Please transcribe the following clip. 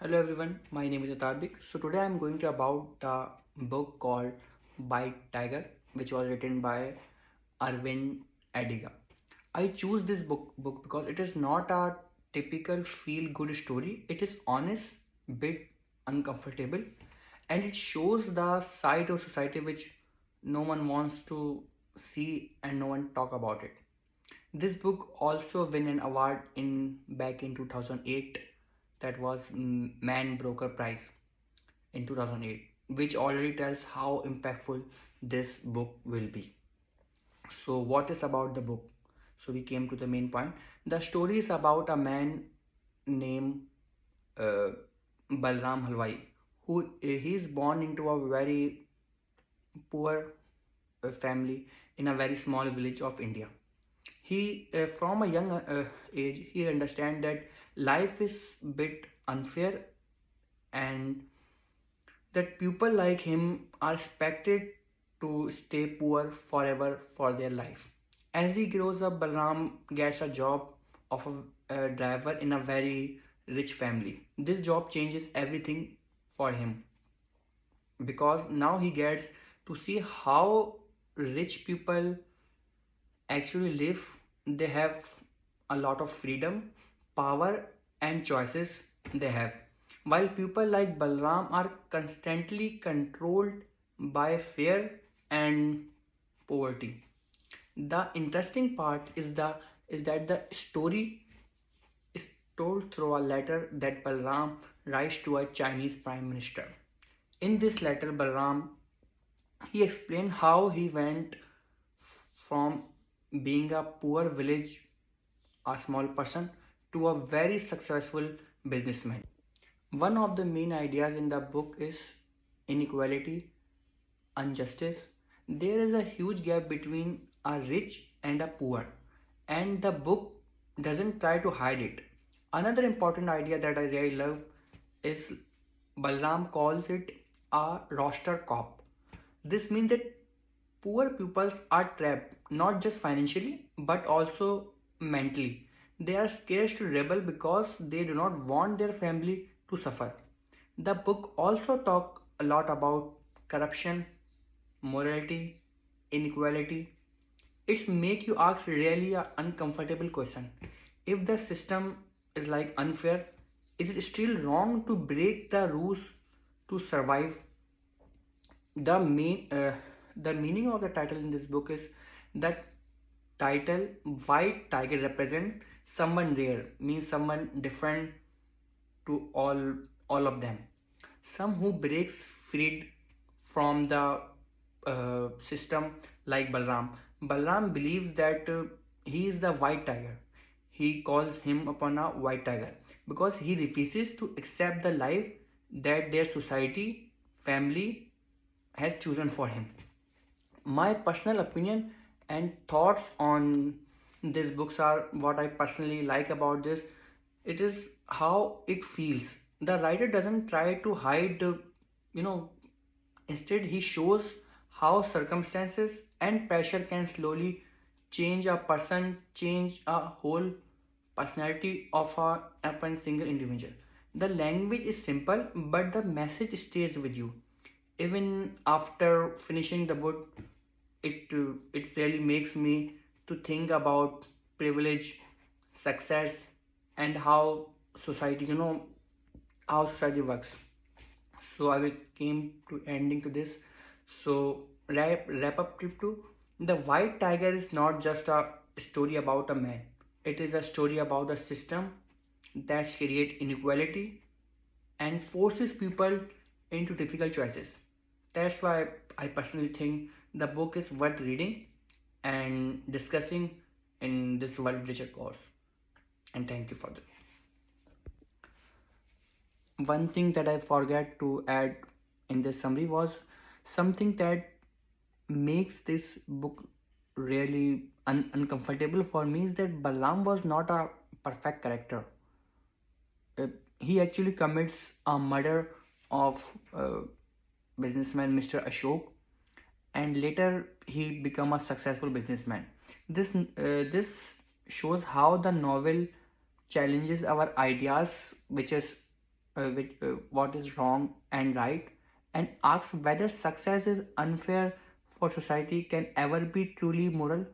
Hello everyone, my name is Aravind. So today I'm going to about a book called White Tiger, which was written by Aravind Adiga. I choose this book because it is not a typical feel-good story. It is honest, bit uncomfortable, and it shows the side of society which no one wants to see and no one talk about it. This book also won an award in back in 2008, that was Man Broker Prize in 2008, which already tells how impactful this book will be. So what is about the book? So we came to the main point. The story is about a man named uh, Balram Halwai, who he is born into a very poor family in a very small village of India. He from a young age he understand that life is bit unfair and that people like him are expected to stay poor forever for their life. As he grows up, Balram gets a job of a driver in a very rich family. This job changes everything for him because now he gets to see how rich people actually live. They have a lot of freedom, power and choices they have, while people like Balram are constantly controlled by fear and poverty. The interesting part is that the story is told through a letter that Balram writes to a Chinese prime minister. In this letter, Balram he explained how he went from being a poor village, a small person, to a very successful businessman. One of the main ideas in the book is inequality, injustice. There is a huge gap between a rich and a poor, and the book doesn't try to hide it. Another important idea that I really love is Balram calls it a roster cop. This means that poor pupils are trapped not just financially but also mentally. They are scared to rebel because they do not want their family to suffer. The book also talks a lot about corruption, morality, inequality. It make you ask really a uncomfortable question. If the system is like unfair, is it still wrong to break the rules to survive? the main the meaning of the title in this book is that title white tiger represent someone rare, means someone different to all of them, some who breaks freed from the system. Like Balram believes that he is the white tiger. He calls him upon a white tiger because he refuses to accept the life that their society, family has chosen for him. My personal opinion and thoughts on these books are what I personally like about this. It is how it feels. The writer doesn't try to hide, you know, instead he shows how circumstances and pressure can slowly change a person, change a whole personality of a single individual. The language is simple, but the message stays with you even after finishing the book. It really makes me to think about privilege, success, and how society, how society works. So I will came to ending to this. So wrap up trip to the white tiger is not just a story about a man. It is a story about a system that create inequality and forces people into difficult choices. That's why I personally think the book is worth reading and discussing in this world literature course. And thank you for that. One thing that I forgot to add in this summary was something that makes this book really uncomfortable for me is that Balam was not a perfect character. He actually commits a murder of businessman Mr. Ashok, and later he become a successful businessman. This shows how the novel challenges our ideas, which is what is wrong and right, and asks whether success is unfair for society can ever be truly moral.